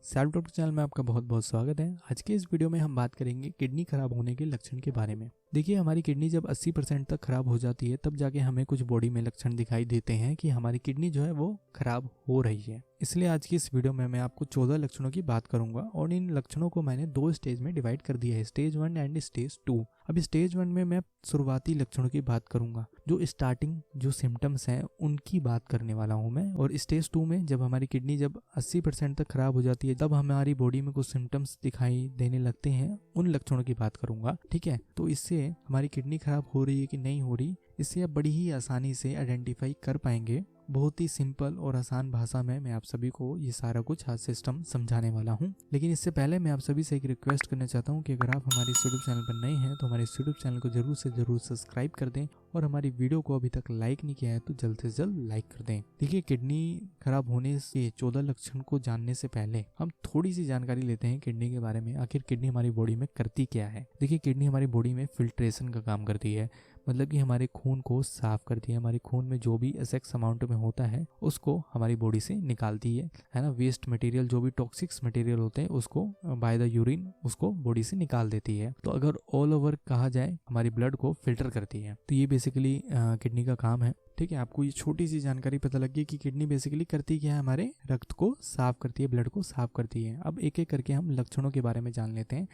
Self doctor channel में आपका बहुत बहुत स्वागत है। आज के इस वीडियो में हम बात करेंगे किडनी खराब होने के लक्षण के बारे में। देखिए, हमारी किडनी जब 80% तक खराब हो जाती है तब जाके हमें कुछ बॉडी में लक्षण दिखाई देते हैं कि हमारी किडनी जो है वो खराब हो रही है। इसलिए आज की इस वीडियो में मैं आपको 14 लक्षणों की बात करूंगा और इन लक्षणों को मैंने 2 स्टेज में डिवाइड कर दिया है, स्टेज 1 एंड स्टेज 2। अब स्टेज 1 में मैं शुरुआती लक्षणों की बात करूंगा, जो स्टार्टिंग जो सिम्टम्स हैं उनकी बात करने वाला हूं मैं। और स्टेज 2 में जब हमारी किडनी जब 80% तक खराब हो जाती है तब हमारी बॉडी में कुछ सिम्टम्स दिखाई देने लगते हैं, उन लक्षणों की बात करूंगा। ठीक है, तो इससे हमारी किडनी खराब हो रही है कि नहीं हो रही, इससे आप बड़ी ही आसानी से आइडेंटिफाई कर पाएंगे। बहुत ही सिंपल और आसान भाषा में मैं आप सभी को ये सारा कुछ आज सिस्टम समझाने वाला हूँ। लेकिन इससे पहले मैं आप सभी से एक रिक्वेस्ट करना चाहता हूँ कि अगर आप हमारे यूट्यूब चैनल पर नए हैं तो हमारे यूट्यूब चैनल को जरूर से जरूर सब्सक्राइब कर दें और हमारी वीडियो को अभी तक लाइक नहीं किया है तो जल्द से जल्द लाइक कर दें। देखिए, किडनी खराब होने से 14 लक्षण को जानने से पहले हम थोड़ी सी जानकारी लेते हैं किडनी के बारे में। आखिर किडनी हमारी बॉडी में करती क्या है। देखिए, किडनी हमारी बॉडी में फिल्ट्रेशन का काम करती है, मतलब कि हमारे खून को साफ करती है। हमारे खून में जो भी एक्सेस अमाउंट में होता है उसको हमारी बॉडी से निकालती है ना। वेस्ट मटेरियल, जो भी टॉक्सिक्स मटेरियल होते हैं उसको बाय द यूरिन उसको बॉडी से निकाल देती है। तो अगर ऑल ओवर कहा जाए, हमारी ब्लड को फिल्टर करती है। तो ये बेसिकली किडनी का काम है। ठीक है, आपको ये छोटी सी जानकारी पता लग गई कि किडनी बेसिकली करती क्या है, हमारे रक्त को साफ करती है, ब्लड को साफ करती है। अब एक एक करके हम लक्षणों के बारे में जान लेते हैं।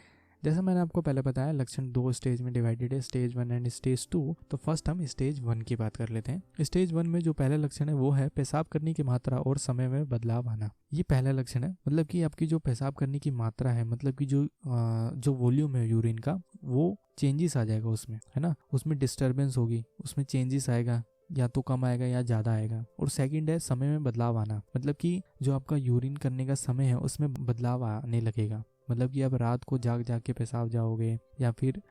जैसा मैंने आपको पहले बताया, लक्षण 2 स्टेज में डिवाइडेड है, स्टेज 1 एंड स्टेज 2। तो फर्स्ट हम स्टेज 1 की बात कर लेते हैं। स्टेज 1 में जो पहला लक्षण है वो है पेशाब करने की मात्रा और समय में बदलाव आना। ये पहला लक्षण है, मतलब कि आपकी जो पेशाब करने की मात्रा है, मतलब कि जो वॉल्यूम है यूरिन का, वो चेंजेस आ जाएगा उसमें, है ना। उसमें डिस्टर्बेंस होगी, उसमें चेंजेस आएगा, या तो कम आएगा या ज्यादा आएगा। और सेकंड है समय में बदलाव आना, मतलब कि जो आपका यूरिन करने का समय है उसमें बदलाव आने लगेगा। मतलब कि आप रात को जाग जाग के पेशाब जाओगे, या फिर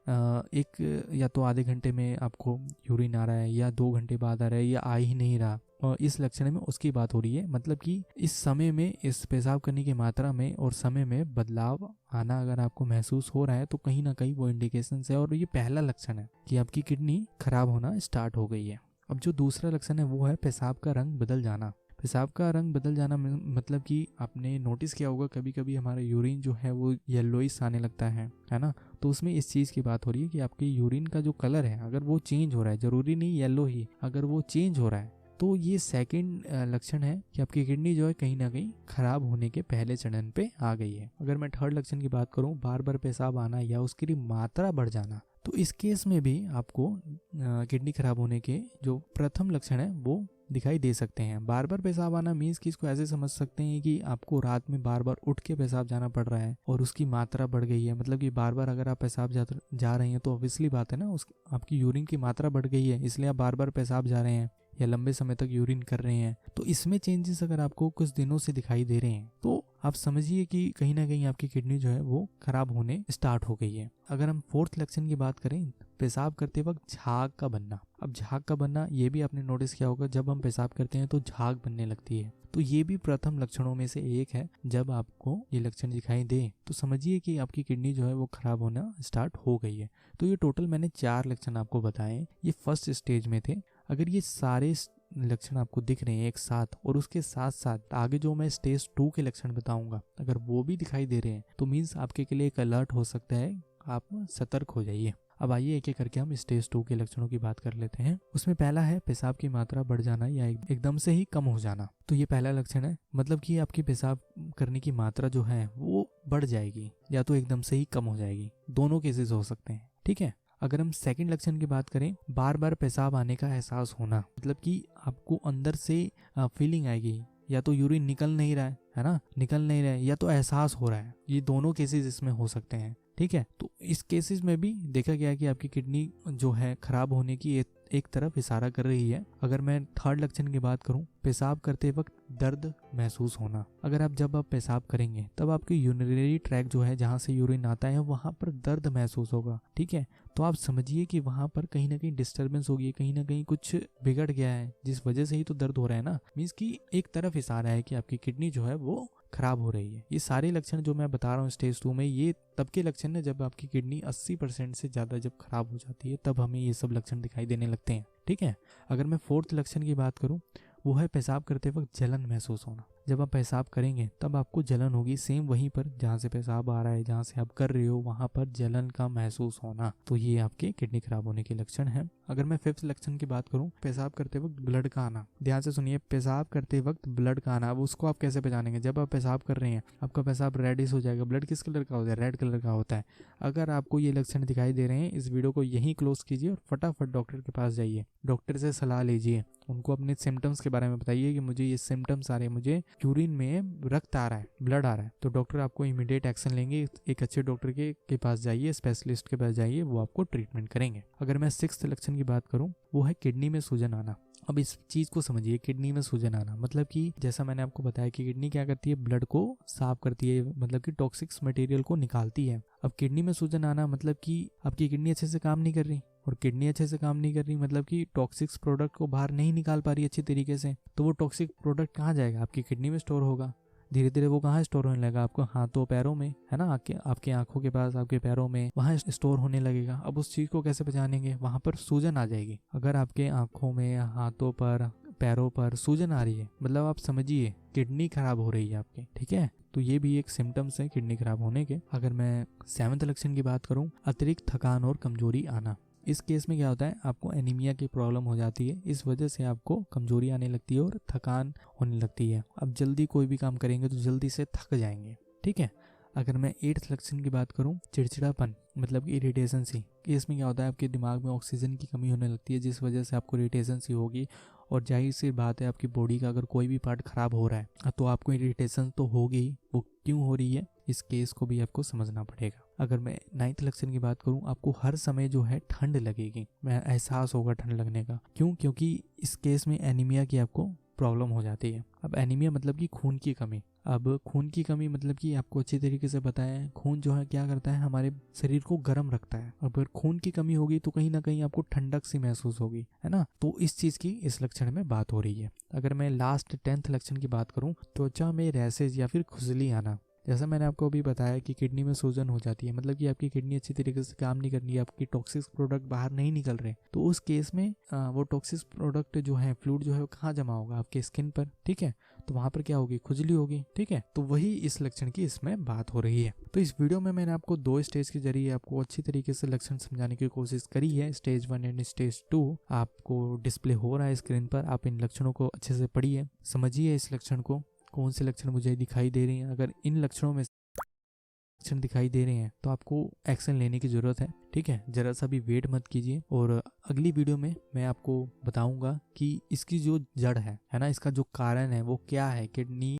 या तो आधे घंटे में आपको यूरिन आ रहा है, या 2 घंटे बाद आ रहा है, या आ ही नहीं रहा। और इस लक्षण में उसकी बात हो रही है, मतलब कि इस समय में, इस पेशाब करने की मात्रा में और समय में बदलाव आना अगर आपको महसूस हो रहा है तो कहीं ना कहीं वो इंडिकेशन है और ये पहला लक्षण है कि आपकी किडनी खराब होना स्टार्ट हो गई है। अब जो दूसरा लक्षण है वो है पेशाब का रंग बदल जाना। पेशाब का रंग बदल जाना मतलब कि आपने नोटिस किया होगा कभी कभी हमारा यूरिन जो है वो येलोइश आने लगता है ना। तो उसमें इस चीज की बात हो रही है कि आपके यूरिन का जो कलर है अगर वो चेंज हो रहा है, जरूरी नहीं येलो ही, अगर वो चेंज हो रहा है तो ये सेकंड लक्षण है कि आपकी किडनी जो है कहीं ना कहीं खराब होने के पहले चरण पे आ गई है। अगर मैं थर्ड लक्षण की बात करूं, बार बार पेशाब आना या उसकी मात्रा बढ़ जाना, तो इस केस में भी आपको किडनी खराब होने के जो प्रथम लक्षण है वो दिखाई दे सकते हैं। बार बार पेशाब आना मीन्स कि इसको ऐसे समझ सकते हैं कि आपको रात में बार बार उठ के पेशाब जाना पड़ रहा है और उसकी मात्रा बढ़ गई है। मतलब कि बार बार अगर आप पेशाब जा रहे हैं तो ऑब्वियसली बात है ना, आपकी यूरिन की मात्रा बढ़ गई है, इसलिए आप बार बार पेशाब जा रहे हैं या लंबे समय तक यूरिन कर रहे हैं। तो इसमें चेंजेस अगर आपको कुछ दिनों से दिखाई दे रहे हैं तो आप समझिए कि कहीं ना कहीं आपकी किडनी जो है वो खराब होने स्टार्ट हो गई है। अगर हम फोर्थ लक्षण की बात करें, पेशाब करते वक्त झाग का बनना। अब झाग का बनना ये भी आपने नोटिस किया होगा, जब हम पेशाब करते हैं तो झाग बनने लगती है। तो ये भी प्रथम लक्षणों में से एक है। जब आपको ये लक्षण दिखाई दे तो समझिए कि आपकी किडनी जो है वो खराब होना स्टार्ट हो गई है। तो ये टोटल मैंने 4 लक्षण आपको बताए, ये फर्स्ट स्टेज में थे। अगर ये सारे लक्षण आपको दिख रहे हैं एक साथ और उसके साथ साथ आगे जो मैं स्टेज 2 के लक्षण बताऊंगा अगर वो भी दिखाई दे रहे हैं तो मीन्स आपके के लिए एक अलर्ट हो सकता है, आप सतर्क हो जाइए। अब आइए एक एक करके हम स्टेज 2 के लक्षणों की बात कर लेते हैं। उसमें पहला है पेशाब की मात्रा बढ़ जाना या एकदम से ही कम हो जाना। तो ये पहला लक्षण है, मतलब कि आपकी पेशाब करने की मात्रा जो है वो बढ़ जाएगी या तो एकदम से ही कम हो जाएगी। दोनों केसेस हो सकते हैं। ठीक है, अगर हम सेकंड लक्षण की बात करें, बार बार पेशाब आने का एहसास होना, मतलब कि आपको अंदर से फीलिंग आएगी या तो यूरिन निकल नहीं रहा है ना, निकल नहीं रहा है, या तो एहसास हो रहा है। ये दोनों केसेस इसमें हो सकते हैं। ठीक है, तो इस केसेस में भी देखा गया कि आपकी किडनी जो है खराब होने की एक तरफ इशारा कर रही है। अगर मैं थर्ड लक्षण की बात करूं, पेशाब करते वक्त दर्द महसूस होना। अगर जब आप पेशाब करेंगे तब आपकी यूरिनरी ट्रैक जो है जहां से यूरिन आता है वहां पर दर्द महसूस होगा। ठीक है, तो आप समझिए कि वहां पर कहीं ना कहीं डिस्टर्बेंस होगी, कहीं ना कहीं कुछ बिगड़ गया है जिस वजह से ही तो दर्द हो रहा है ना। मीन्स कि एक तरफ इशारा है कि आपकी किडनी जो है वो खराब हो रही है। ये सारे लक्षण जो मैं बता रहा हूँ स्टेज 2 में, ये तब के लक्षण है जब आपकी किडनी 80% से ज्यादा जब खराब हो जाती है, तब हमें ये सब लक्षण दिखाई देने लगते हैं। ठीक है, अगर मैं फोर्थ लक्षण की बात करूं, वो है पेशाब करते वक्त जलन महसूस होना। जब आप पेशाब करेंगे तब आपको जलन होगी, सेम वहीं पर जहाँ से पेशाब आ रहा है, जहाँ से आप कर रहे हो वहाँ पर जलन का महसूस होना, तो ये आपके किडनी खराब होने के लक्षण हैं। अगर मैं फिफ्थ लक्षण की बात करूँ, पेशाब करते वक्त ब्लड का आना। ध्यान से सुनिए, पेशाब करते वक्त ब्लड का आना। अब उसको आप कैसे पहचानेंगे? जब आप पेशाब कर रहे हैं आपका पेशाब रेडिश हो जाएगा। ब्लड किस कलर का होता है? रेड कलर का होता है। अगर आपको ये लक्षण दिखाई दे रहे हैं, इस वीडियो को यहीं क्लोज कीजिए और फटाफट डॉक्टर के पास जाइए, डॉक्टर से सलाह लीजिए, उनको अपने सिम्टम्स के बारे में बताइए कि मुझे ये सिम्टम्स आ रहे हैं, मुझे यूरिन में रक्त आ रहा है, ब्लड आ रहा है, तो डॉक्टर आपको इमीडिएट एक्शन लेंगे। एक अच्छे डॉक्टर के पास जाइए, स्पेशलिस्ट के पास जाइए, वो आपको ट्रीटमेंट करेंगे। अगर मैं सिक्स्थ लक्षण की बात करूं, वो है किडनी में सूजन आना। अब इस चीज को समझिए, किडनी में सूजन आना मतलब कि जैसा मैंने आपको बताया कि किडनी क्या करती है, ब्लड को साफ करती है, मतलब कि टॉक्सिक्स मटेरियल को निकालती है। अब किडनी में सूजन आना मतलब कि आपकी किडनी अच्छे से काम नहीं कर रही, और किडनी अच्छे से काम नहीं कर रही मतलब कि टॉक्सिक्स प्रोडक्ट को बाहर नहीं निकाल पा रही अच्छी तरीके से। तो वो टॉक्सिक प्रोडक्ट कहाँ जाएगा? आपकी किडनी में स्टोर होगा। धीरे धीरे वो कहाँ स्टोर होने लगा? आपको हाथों पैरों में, है ना, आपके आंखों के पास, आपके पैरों में, वहाँ स्टोर होने लगेगा। अब उस चीज को कैसे पहचानेंगे? वहां पर सूजन आ जाएगी। अगर आपके आंखों में, हाथों पर, पैरों पर सूजन आ रही है, मतलब आप समझिए किडनी खराब हो रही है आपकी, ठीक है। तो ये भी एक सिम्टम्स है किडनी खराब होने के। अगर मैं सेवंथ लक्षण की बात करूं, अतिरिक्त थकान और कमजोरी आना। इस केस में क्या होता है, आपको एनीमिया की प्रॉब्लम हो जाती है, इस वजह से आपको कमजोरी आने लगती है और थकान होने लगती है। अब जल्दी कोई भी काम करेंगे तो जल्दी से थक जाएंगे, ठीक है। अगर मैं एट्थ लक्षण की बात करूं, चिड़चिड़ापन मतलब कि इरिटेशन सी। इसमें क्या होता है, आपके दिमाग में ऑक्सीजन की कमी होने लगती है, जिस वजह से आपको इरिटेशन सी होगी। और जाहिर सी बात है, आपकी बॉडी का अगर कोई भी पार्ट खराब हो रहा है तो आपको इरिटेशन तो होगी। वो क्यों हो रही है, इस केस को भी आपको समझना पड़ेगा। अगर मैं नाइन्थ लक्षण की बात करूं, आपको हर समय जो है ठंड लगेगी, मैं एहसास होगा ठंड लगने का। क्यों? क्योंकि इस केस में एनीमिया की आपको प्रॉब्लम हो जाती है। अब एनीमिया मतलब कि खून की कमी। अब खून की कमी मतलब कि आपको अच्छी तरीके से पता है, खून जो है क्या करता है, हमारे शरीर को गर्म रखता है। अगर खून की कमी होगी तो कहीं ना कहीं आपको ठंडक सी महसूस होगी, है ना। तो इस चीज की इस लक्षण में बात हो रही है। अगर मैं लास्ट 10th लक्षण की बात करूं, त्वचा में रैसेज या फिर खुजली आना। जैसा मैंने आपको अभी बताया कि किडनी में सूजन हो जाती है, मतलब कि आपकी किडनी अच्छी तरीके से काम नहीं कर रही है, आपकी टॉक्सिक प्रोडक्ट बाहर नहीं निकल रहे, तो उस केस में वो टॉक्सिक प्रोडक्ट जो है, फ्लूइड जो है, वो कहाँ जमा होगा? आपके स्किन पर, ठीक है। तो वहां पर क्या होगी? खुजली होगी, ठीक है। तो वही इस लक्षण की इसमें बात हो रही है। तो इस वीडियो में मैंने आपको 2 स्टेज के जरिए आपको अच्छी तरीके से लक्षण समझाने की कोशिश करी है। स्टेज 1 एंड स्टेज 2 आपको डिस्प्ले हो रहा है स्क्रीन पर। आप इन लक्षणों को अच्छे से पढ़िए, समझिए इस लक्षण को, कौन से लक्षण मुझे दिखाई दे रही हैं। अगर इन लक्षणों में लक्षण दिखाई दे रहे हैं तो आपको एक्शन लेने की जरूरत है, ठीक है। जरा सा भी वेट मत कीजिए, और अगली वीडियो में मैं आपको बताऊंगा कि इसकी जो जड़ है ना, इसका जो कारण है वो क्या है। किडनी